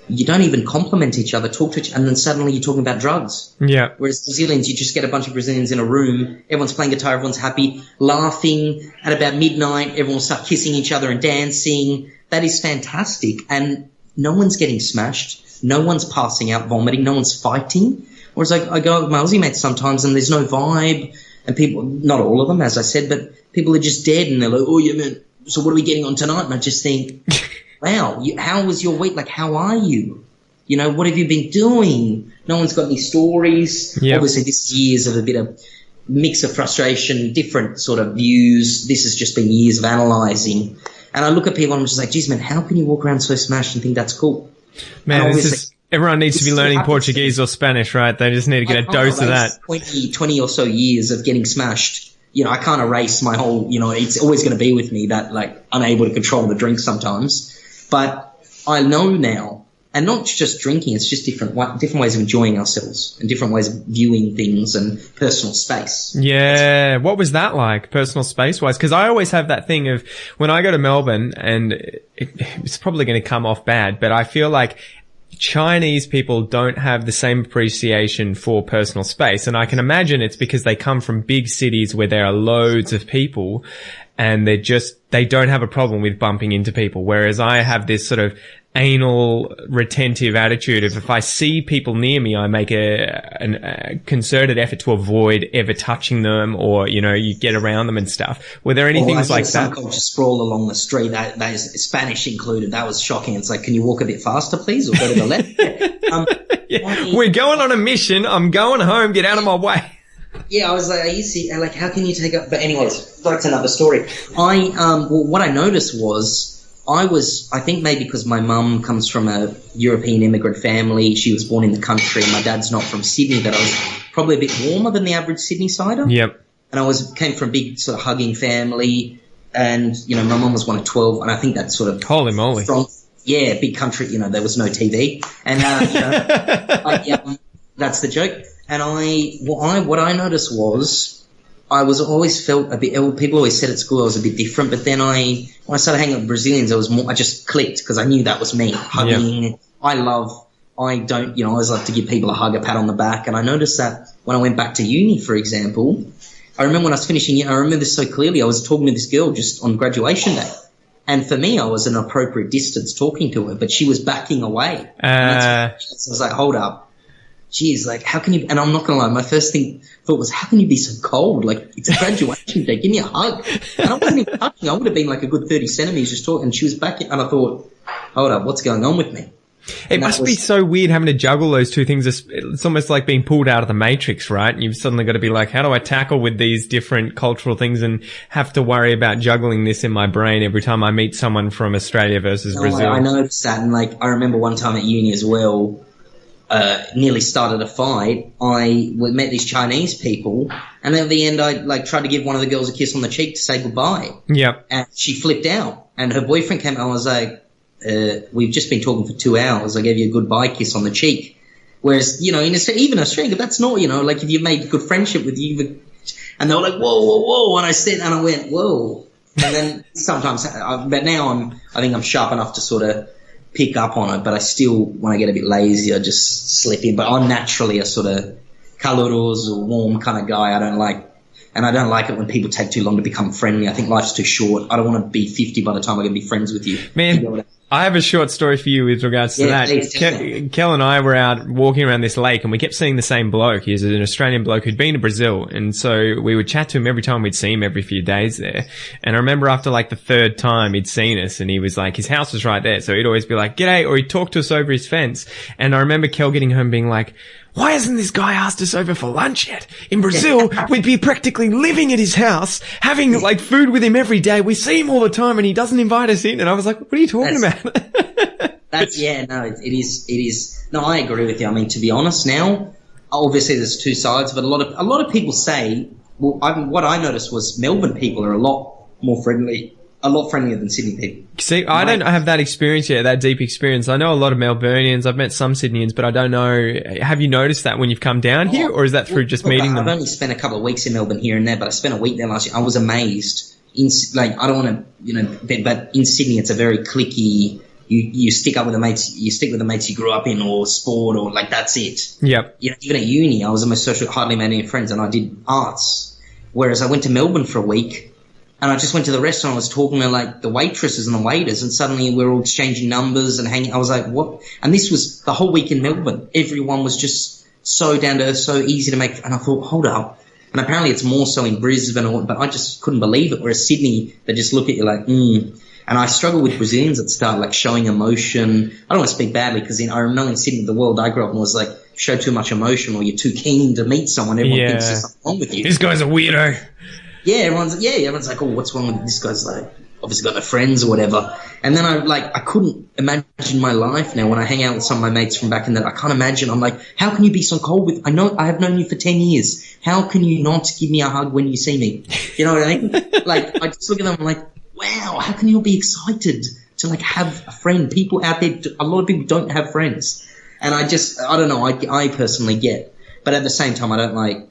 you don't even compliment each other, talk to each other, and then suddenly you're talking about drugs. Yeah. Whereas Brazilians, you just get a bunch of Brazilians in a room, everyone's playing guitar, everyone's happy, laughing. At about midnight, everyone will start kissing each other and dancing. That is fantastic. And no one's getting smashed. No one's passing out, vomiting. No one's fighting. Whereas I go out with my Aussie mates sometimes, and there's no vibe. and people, not all of them, as I said, but people are just dead, and they're like, oh, yeah, man, so what are we getting on tonight? And I just think, wow, how was your week? Like, how are you? You know, what have you been doing? No one's got any stories. Yep. Obviously, this is years of a bit of mix of frustration, different sort of views. This has just been years of analysing. And I look at people and I'm just like, geez, man, how can you walk around so smashed and think that's cool? Man, everyone needs to be learning Portuguese or Spanish, right? They just need to get a dose of that. 20 or so years of getting smashed. You know, I can't erase my whole, you know, it's always going to be with me, that, like, unable to control the drink sometimes. But I know now, and not just drinking, it's just different ways of enjoying ourselves and different ways of viewing things and personal space. Yeah. What was that like, personal space-wise? Because I always have that thing of when I go to Melbourne, and it's probably going to come off bad, but I feel like Chinese people don't have the same appreciation for personal space. And I can imagine it's because they come from big cities where there are loads of people and they don't have a problem with bumping into people. Whereas I have this sort of anal retentive attitude of, if I see people near me, I make a concerted effort to avoid ever touching them, or, you know, you get around them and stuff. Were there any things like that? Some culture sprawl along the street, that is Spanish included. That was shocking. It's like, can you walk a bit faster, please, or go to the left? Yeah. We're going on a mission. I'm going home. Get out of my way. Yeah, I was like, like, how can you take up? But anyways, that's another story. What I noticed was, I think maybe because my mum comes from a European immigrant family, she was born in the country, and my dad's not from Sydney, that I was probably a bit warmer than the average Sydney-sider. Yep. And I came from a big sort of hugging family, and, you know, my mum was one of 12, and I think that sort of... Holy moly. Yeah, big country, you know, there was no TV. And, you know, that's the joke. And what I noticed was, I always felt a bit, people always said at school I was a bit different, but then when I started hanging out with Brazilians, I just clicked, because I knew that was me. Hugging. Yep. I always like to give people a hug, a pat on the back. And I noticed that when I went back to uni, for example, I remember when I was finishing, I remember this so clearly. I was talking to this girl just on graduation day. And for me, I was an appropriate distance talking to her, but she was backing away. So I was like, hold up. Geez, like, how can you, and I'm not going to lie, my first thought was, how can you be so cold? Like, it's a graduation day, give me a hug. And I wasn't even touching, I would have been like a good 30 centimeters just talking, and she was back, and I thought, hold up, what's going on with me? It must be so weird having to juggle those two things. It's almost like being pulled out of the Matrix, right? And you've suddenly got to be like, how do I tackle with these different cultural things, and have to worry about juggling this in my brain every time I meet someone from Australia versus Brazil? I noticed that, and like, I remember one time at uni as well, nearly started a fight. I met these Chinese people, and at the end I like tried to give one of the girls a kiss on the cheek to say goodbye. Yep. And she flipped out, and her boyfriend came and I was like, we've just been talking for 2 hours. I gave you a goodbye kiss on the cheek. Whereas, you know, even Australia, that's not, you know, like if you've made good friendship with you, and they were like, whoa, whoa, whoa. And I went, whoa. And then sometimes, but now I think I'm sharp enough to sort of pick up on it, but I still, when I get a bit lazy, I just slip in. But I'm naturally a sort of caloroso or warm kind of guy. I don't like it when people take too long to become friendly. I think life's too short. I don't want to be 50 by the time I can be friends with you. Man, I have a short story for you with regards to that. Kel and I were out walking around this lake, and we kept seeing the same bloke. He's an Australian bloke who'd been to Brazil, and so we would chat to him every time we'd see him every few days there. And I remember after like the third time he'd seen us, and he was like, his house was right there, so he'd always be like, "G'day," or he'd talk to us over his fence. And I remember Kel getting home being like, why hasn't this guy asked us over for lunch yet? In Brazil, we'd be practically living at his house, having like food with him every day. We see him all the time, and he doesn't invite us in. And I was like, what are you talking about? It is. No, I agree with you. I mean, to be honest now, obviously there's two sides, but a lot of people say, well, what I noticed was Melbourne people are a lot more friendly, a lot friendlier than Sydney people. See, I don't have that experience yet, that deep experience. I know a lot of Melburnians. I've met some Sydneyans, but I don't know. Have you noticed that when you've come down here, or is that through meeting them? I've only spent a couple of weeks in Melbourne here and there, but I spent a week there last year. I was amazed. I don't want to, but in Sydney it's a very cliquey. You stick up with the mates. You stick with the mates you grew up in, or sport, or like that's it. Yep. You know, even at uni, I was the most social, hardly made any friends, and I did arts. Whereas I went to Melbourne for a week. And I just went to the restaurant, I was talking to like the waitresses and the waiters, and suddenly we were all exchanging numbers and hanging. I was like, what? And this was the whole week in Melbourne. Everyone was just so down to earth, so easy to make. And I thought, hold up, And apparently it's more so in Brisbane, but I just couldn't believe it. Whereas Sydney, they just look at you like, And I struggle with Brazilians that start like showing emotion. I don't want to speak badly because I know in Sydney, the world I grew up in was like, show too much emotion or you're too keen to meet someone. Everyone thinks there's something wrong with you. This guy's a weirdo. Yeah, everyone's like, oh, what's wrong with this guy's like, obviously got no friends or whatever. And then I couldn't imagine my life now when I hang out with some of my mates from back in the, I can't imagine. I'm like, how can you be so cold with, I have known you for 10 years. How can you not give me a hug when you see me? You know what I mean? Like, I just look at them, I'm like, wow, how can you not be excited to like have a friend? People out there, a lot of people don't have friends. And I don't know, I personally get. But at the same time, I don't like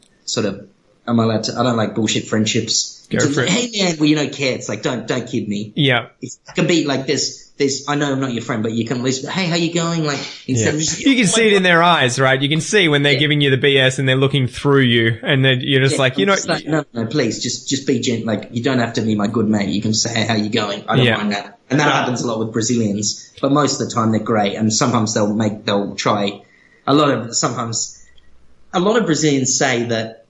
I don't like bullshit friendships. Go for it. Hey man, well, you don't care. It's like, don't kid me. Yeah. It can be like this, I know I'm not your friend, but you can at least, hey, how you going? Like, instead of just, you can see it in their eyes, right? You can see when they're giving you the BS and they're looking through you and then you're just like, no, please, just be gentle. Like, you don't have to be my good mate. You can say, hey, how you going? I don't mind that. And that happens a lot with Brazilians, but most of the time they're great. And sometimes they'll try a lot of Brazilians say that,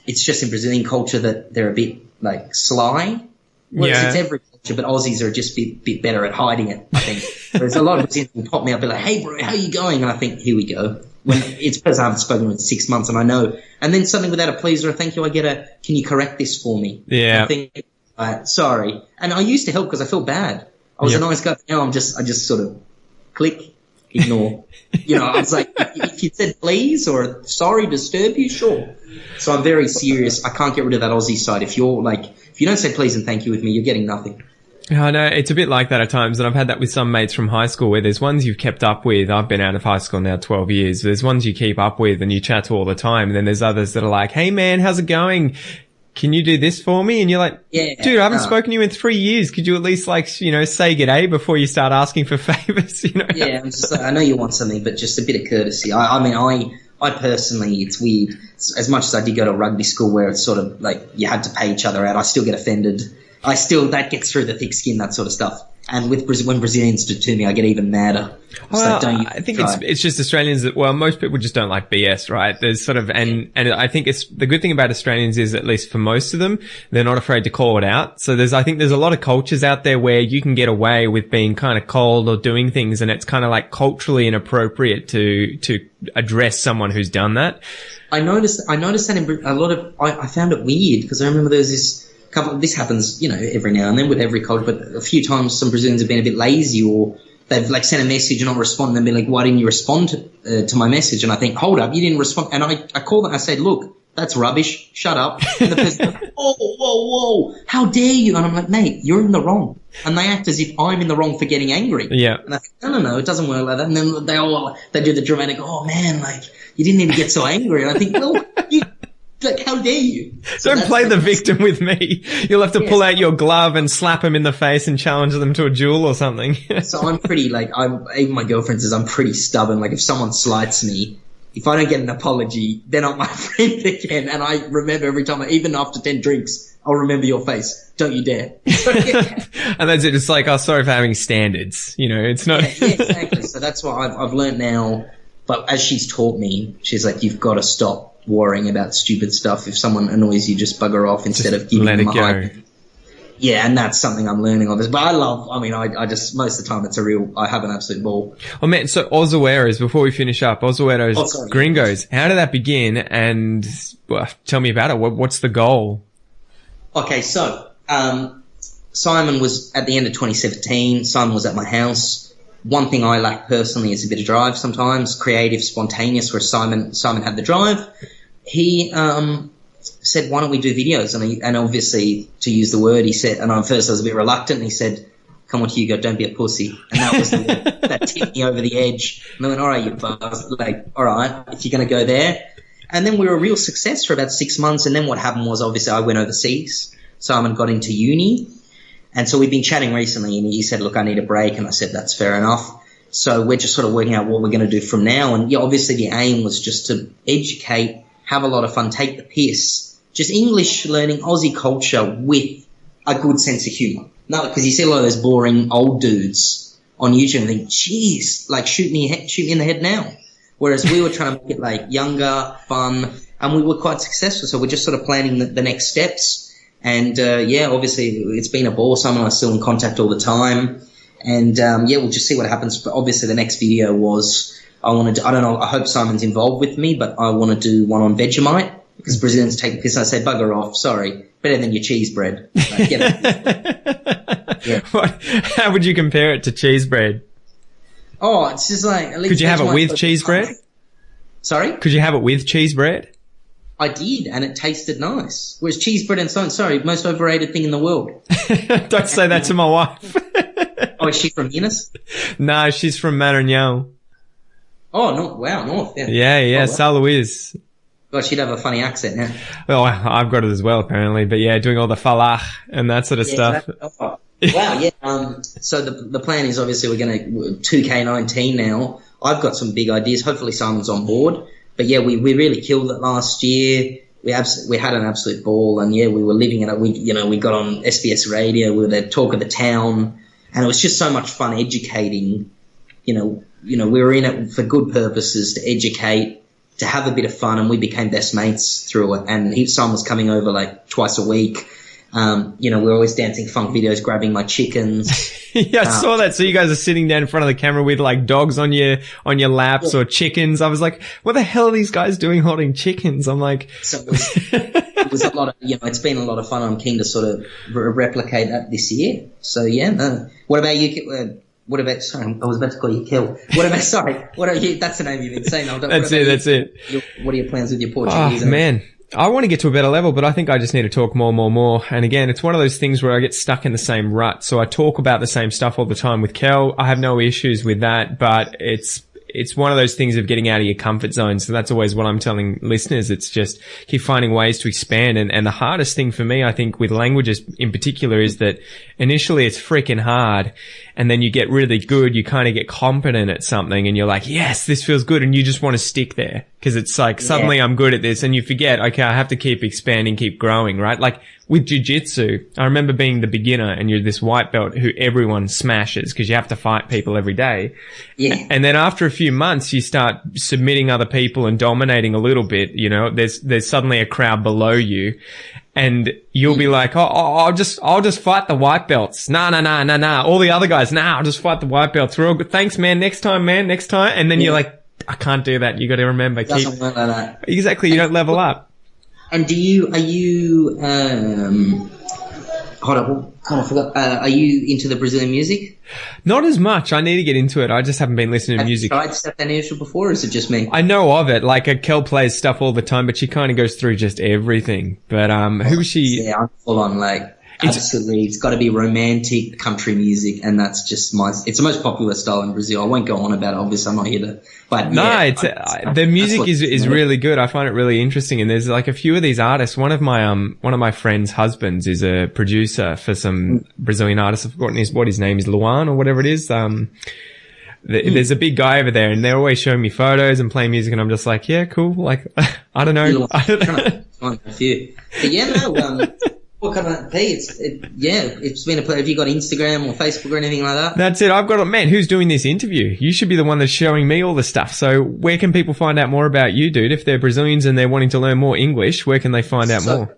it's just in Brazilian culture that they're a bit like sly. Whereas it's every culture, but Aussies are just a bit better at hiding it, I think. Whereas a lot of Brazilians will pop me up and be like, hey bro, how you going? And I think, here we go. When it's because I haven't spoken in 6 months and I know. And then suddenly without a please or a thank you, I get can you correct this for me? Yeah. I think, sorry. And I used to help because I felt bad. I was a nice guy. Now I just sort of click, ignore. I was like, if you said please or sorry, disturb you, sure. So I'm very serious. I can't get rid of that Aussie side. If you don't say please and thank you with me, you're getting nothing. I know, it's a bit like that at times, and I've had that with some mates from high school where there's ones you've kept up with. I've been out of high school now 12 years. There's ones you keep up with and you chat to all the time, and then there's others that are like, hey man, how's it going? Can you do this for me? And you're like, dude, I haven't spoken to you in 3 years. Could you at least say g'day before you start asking for favors? Yeah, I'm just like, I know you want something, but just a bit of courtesy. I personally, it's weird. As much as I did go to rugby school where it's sort of like you had to pay each other out, I still get offended. That gets through the thick skin, that sort of stuff. And when Brazilians do to me, I get even madder. Well, I think it's just Australians that, most people just don't like BS, right? There's sort of, and I think it's, the good thing about Australians is, at least for most of them, they're not afraid to call it out. So I think there's a lot of cultures out there where you can get away with being kind of cold or doing things, and it's kind of like culturally inappropriate to address someone who's done that. I noticed that in a lot of, I found it weird because I remember there was this couple, this happens, every now and then with every culture, but a few times some Brazilians have been a bit lazy or they've like sent a message and not respond and they'll be like, why didn't you respond to my message? And I think, hold up, you didn't respond. And I called them, I said, look, that's rubbish, shut up. And the person goes, whoa, how dare you? And I'm like, mate, you're in the wrong. And they act as if I'm in the wrong for getting angry. Yeah. And I think, no, it doesn't work like that. And then they do the dramatic, oh man, like, you didn't even get so angry. And I think, well, like, how dare you? So don't play the victim with me. You'll have to pull out your glove and slap them in the face and challenge them to a duel or something. So I'm pretty, even my girlfriend says I'm pretty stubborn. Like, if someone slights me, if I don't get an apology, they're not my friend again. And I remember every time, even after 10 drinks, I'll remember your face. Don't you dare. And that's it. It's like, oh, sorry for having standards. It's not. Yeah, exactly. So that's what I've learned now. But as she's taught me, she's like, you've got to stop worrying about stupid stuff. If someone annoys you, just bugger off instead of giving them a hug. Yeah, and that's something I'm learning of. But I just, most of the time I have an absolute ball. Oh man, so Ozoeiros, before we finish up, Ozoeiros Gringos, how did that begin? And tell me about it. What's the goal? Okay, so Simon was at the end of 2017. Simon was at my house. One thing I lack personally is a bit of drive sometimes, creative, spontaneous, where Simon had the drive. He said, why don't we do videos? And obviously, to use the word, he said, and at first I was a bit reluctant, and he said, come on, Hugo, don't be a pussy. And that was that tipped me over the edge. And I went, all right, you buzz. Like, all right, if you're going to go there. And then we were a real success for about 6 months. And then what happened was, obviously, I went overseas. Simon got into uni. And so we've been chatting recently, and he said, look, I need a break. And I said, that's fair enough. So we're just sort of working out what we're going to do from now. And yeah, obviously the aim was just to educate, have a lot of fun, take the piss, just English learning, Aussie culture with a good sense of humour. No, because you see a lot of those boring old dudes on YouTube and think, geez, like shoot me in the head now. Whereas we were trying to make it like younger, fun. and we were quite successful. So we're just sort of planning the next steps. And, obviously it's been a ball. Simon and I are still in contact all the time. And, we'll just see what happens. But obviously the next video was, I don't know, I hope Simon's involved with me, but I want to do one on Vegemite because Brazilians take the piss. I said, bugger off, sorry. Better than your cheese bread. Yeah. How would you compare it to cheese bread? Oh, it's just like, at least could you have it with cheese bread? Sorry? Could you have it with cheese bread? I did, and it tasted nice. Whereas cheese bread and so on, sorry, most overrated thing in the world. Don't say that to my wife. Oh, is she from Guinness? No, she's from Maranhão. Oh, no, wow, North, yeah. Yeah, oh, wow. São Luís. God, she'd have a funny accent now. Well, I've got it as well, apparently. But yeah, doing all the falar and that sort of stuff. Wow, yeah. So the plan is obviously we're going to 2K19 now. I've got some big ideas. Hopefully Simon's on board. But yeah, we really killed it last year. We had an absolute ball, and yeah, we were living it. We got on SBS radio. We were the talk of the town, and it was just so much fun educating. We were in it for good purposes, to educate, to have a bit of fun, and we became best mates through it. And Simon was coming over like twice a week. We're always dancing funk videos, grabbing my chickens. Yeah, I saw that. So you guys are sitting down in front of the camera with like dogs on your laps or chickens. I was like, what the hell are these guys doing holding chickens? I'm like, so it was a lot of, it's been a lot of fun. I'm keen to sort of replicate that this year. So yeah, no. What about you? Sorry, I was about to call you Kel. What are you? That's the name you've been saying. That's it. What are your plans with your Portuguese? Oh, man. I want to get to a better level, but I think I just need to talk more. And again, it's one of those things where I get stuck in the same rut. So I talk about the same stuff all the time with Kel. I have no issues with that, but it's one of those things of getting out of your comfort zone. So that's always what I'm telling listeners. It's just keep finding ways to expand. And the hardest thing for me, I think, with languages in particular is that initially it's freaking hard. And then you get really good. You kind of get competent at something and you're like, yes, this feels good. And you just want to stick there because it's like suddenly I'm good at this and you forget, okay, I have to keep expanding, keep growing, right? Like with jiu-jitsu, I remember being the beginner and you're this white belt who everyone smashes because you have to fight people every day. Yeah. And then after a few months, you start submitting other people and dominating a little bit, there's suddenly a crowd below you. And you'll be like, I'll just fight the white belts. Nah. All the other guys, I'll just fight the white belts. We're all good. Thanks, man. Next time. And then you're like, I can't do that. You got to remember. It doesn't work like that. Exactly. You don't level up. And are you are you into the Brazilian music? Not as much. I need to get into it. I just haven't been listening to music. Have you tried Step Initial before, or is it just me? I know of it. Like, Kel plays stuff all the time, but she kind of goes through just everything. But who is she? Yeah, I'm full on, absolutely. It's got to be romantic country music, and that's just it's the most popular style in Brazil. I won't go on about it. Obviously, I'm not here to. But the music is really good. I find it really interesting, and there's like a few of these artists. One of my friend's husbands is a producer for some Brazilian artists. I've forgotten what his name is, Luan or whatever it is. There's a big guy over there, and they're always showing me photos and playing music, and I'm just like, yeah, cool. Like, I don't know. What kind of it's been a pleasure. Have you got Instagram or Facebook or anything like that? That's it. I've got it. Man, who's doing this interview? You should be the one that's showing me all the stuff. So where can people find out more about you, dude? If they're Brazilians and they're wanting to learn more English, where can they find out more?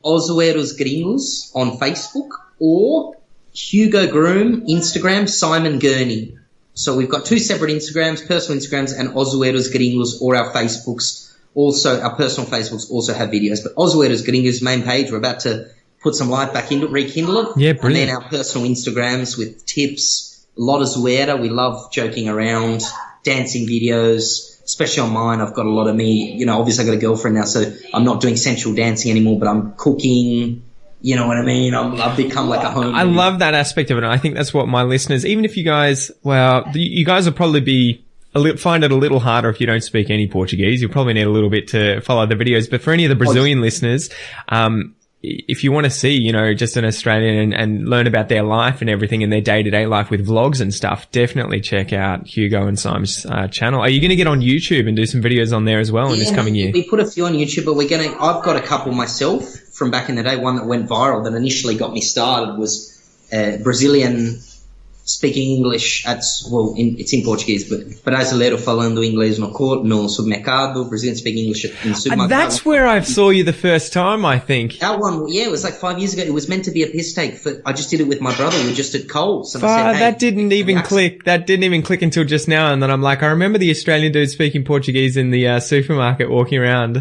Ozoeiros Gringos on Facebook or Hugo Groom, Instagram, Simon Gurney. So we've got two separate Instagrams, personal Instagrams and Ozoeiros Gringos, or our Facebooks. Also, our personal Facebooks also have videos, but Ozoeiros Gringos' main page, we're about to put some life back into it, rekindle it. Yeah, brilliant. And then our personal Instagrams with tips, a lot of zoeira. We love joking around, dancing videos, especially on mine. I've got a lot of me, obviously I've got a girlfriend now, so I'm not doing sensual dancing anymore, but I'm cooking. You know what I mean? I've become like a home. I love that aspect of it. And I think that's what my listeners, even if you guys, you guys will probably find it a little harder if you don't speak any Portuguese. You'll probably need a little bit to follow the videos. But for any of the Brazilian listeners, if you want to see, just an Australian and learn about their life and everything and their day-to-day life with vlogs and stuff, definitely check out Hugo and Simon's channel. Are you going to get on YouTube and do some videos on there as well in this coming year? We put a few on YouTube, but I've got a couple myself from back in the day. One that went viral that initially got me started was Brazilian speaking English it's in Portuguese, but brasileiro falando inglês no supermercado, Brazilian speaking English in the supermarket. That's where I saw you the first time, I think. That one, yeah, it was like 5 years ago. It was meant to be a piss take. I just did it with my brother. We were just at Coles. And I said, hey, that didn't even click. That didn't even click until just now. And then I'm like, I remember the Australian dude speaking Portuguese in the supermarket walking around.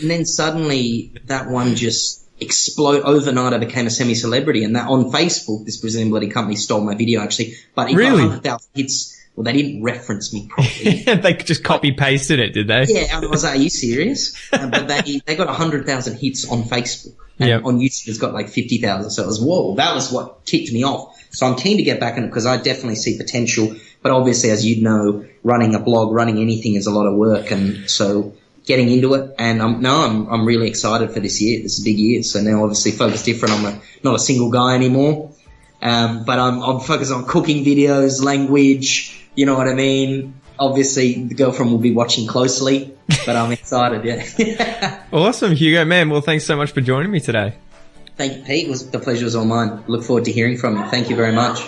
And then suddenly that one just explode overnight. I became a semi-celebrity, and that on Facebook, this Brazilian bloody company stole my video actually, but it got 100,000 hits. Well, they didn't reference me properly. They just copy pasted it, did they? Yeah, I was like, are you serious? But they got 100,000 hits on Facebook, and on YouTube it's got like 50,000. So it was whoa. That was what kicked me off. So I'm keen to get back in it because I definitely see potential. But obviously, as you know, running a blog, running anything is a lot of work, and so getting into it, and I'm really excited for this year. This is a big year, so now obviously focus different. I'm not a single guy anymore, but I'm focused on cooking videos, language. You know what I mean? Obviously, the girlfriend will be watching closely, but I'm excited. Yeah. Awesome, Hugo, man. Well, thanks so much for joining me today. Thank you, Pete. The pleasure was all mine. Look forward to hearing from you. Thank you very much.